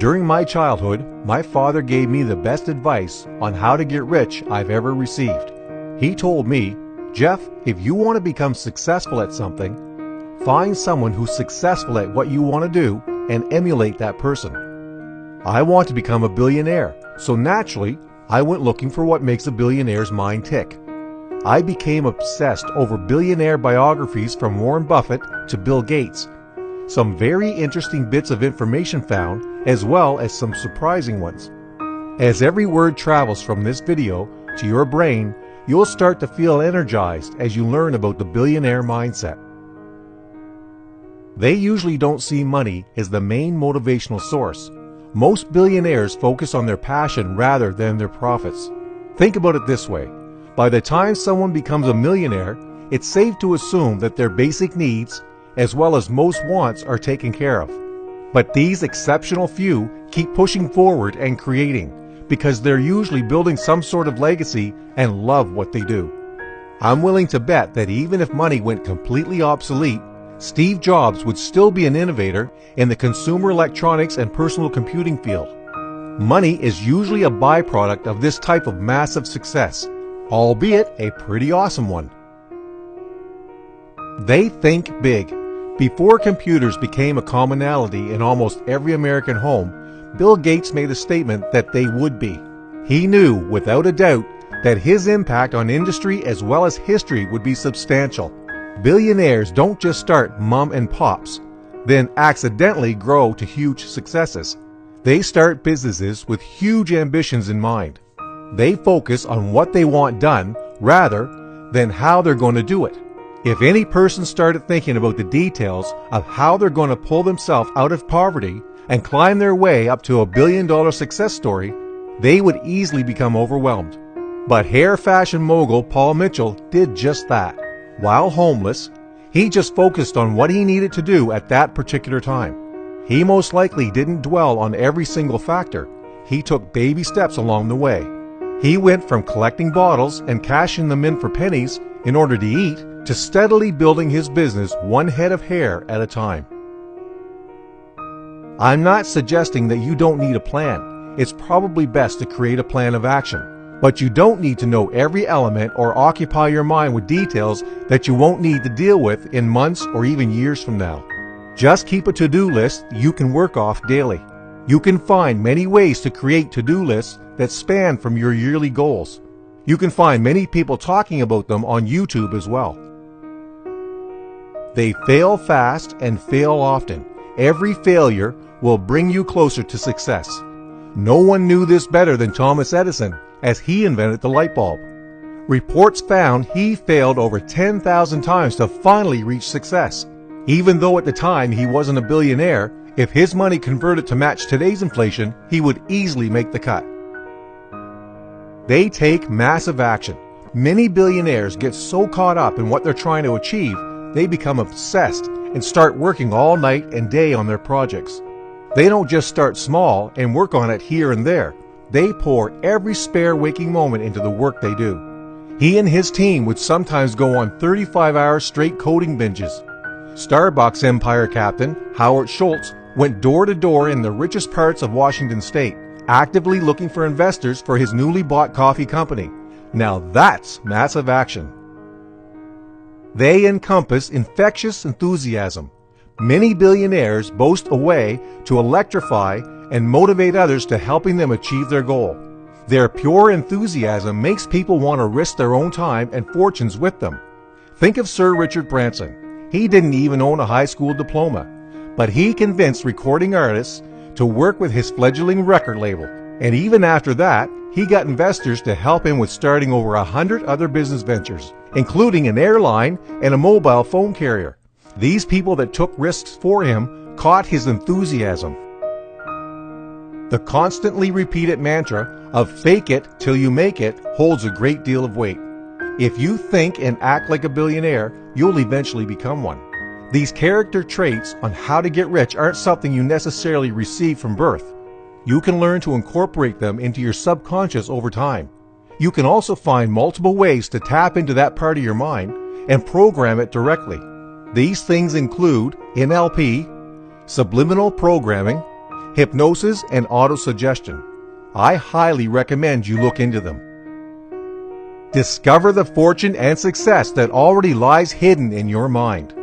During my childhood, my father gave me the best advice on how to get rich I've ever received. He told me, "Jeff, if you want to become successful at something, find someone who's successful at what you want to do and emulate that person." I want to become a billionaire, so naturally, I went looking for what makes a billionaire's mind tick. I became obsessed over billionaire biographies from Warren Buffett to Bill Gates. Some very interesting bits of information found, as well as some surprising ones. As every word travels from this video to your brain, you'll start to feel energized as you learn about the billionaire mindset. They usually don't see money as the main motivational source. Most billionaires focus on their passion rather than their profits. Think about it this way. By the time someone becomes a millionaire, it's safe to assume that their basic needs, as well as most wants, are taken care of. But these exceptional few keep pushing forward and creating, because they're usually building some sort of legacy and love what they do. I'm willing to bet that even if money went completely obsolete, Steve Jobs would still be an innovator in the consumer electronics and personal computing field. Money is usually a byproduct of this type of massive success, albeit a pretty awesome one. They think big. Before computers became a commonality in almost every American home, Bill Gates made a statement that they would be. He knew, without a doubt, that his impact on industry as well as history would be substantial. Billionaires don't just start mom and pops, then accidentally grow to huge successes. They start businesses with huge ambitions in mind. They focus on what they want done rather than how they're going to do it. If any person started thinking about the details of how they're going to pull themselves out of poverty and climb their way up to a billion-dollar success story, they would easily become overwhelmed. But hair fashion mogul Paul Mitchell did just that. While homeless, he just focused on what he needed to do at that particular time. He most likely didn't dwell on every single factor. He took baby steps along the way. He went from collecting bottles and cashing them in for pennies in order to eat to steadily building his business one head of hair at a time. I'm not suggesting that you don't need a plan. It's probably best to create a plan of action. But you don't need to know every element or occupy your mind with details that you won't need to deal with in months or even years from now. Just keep a to-do list you can work off daily. You can find many ways to create to-do lists that span from your yearly goals. You can find many people talking about them on YouTube as well. They fail fast and fail often. Every failure will bring you closer to success. No one knew this better than Thomas Edison, as he invented the light bulb. Reports found he failed over 10,000 times to finally reach success. Even though at the time he wasn't a billionaire, if his money converted to match today's inflation, he would easily make the cut. They take massive action. Many billionaires get so caught up in what they're trying to achieve, they become obsessed and start working all night and day on their projects. They don't just start small and work on it here and there. They pour every spare waking moment into the work they do. He and his team would sometimes go on 35-hour straight coding binges. Starbucks empire captain Howard Schultz went door to door in the richest parts of Washington state, actively looking for investors for his newly bought coffee company. Now that's massive action. They encompass infectious enthusiasm. Many billionaires boast a way to electrify and motivate others to helping them achieve their goal. Their pure enthusiasm makes people want to risk their own time and fortunes with them. Think of Sir Richard Branson. He didn't even own a high school diploma, but he convinced recording artists to work with his fledgling record label. And even after that, he got investors to help him with starting over 100 other business ventures, including an airline and a mobile phone carrier. These people that took risks for him caught his enthusiasm. The constantly repeated mantra of "fake it till you make it" holds a great deal of weight. If you think and act like a billionaire, you'll eventually become one. These character traits on how to get rich aren't something you necessarily receive from birth. You can learn to incorporate them into your subconscious over time. You can also find multiple ways to tap into that part of your mind and program it directly. These things include NLP, subliminal programming, hypnosis, and autosuggestion. I highly recommend you look into them. Discover the fortune and success that already lies hidden in your mind.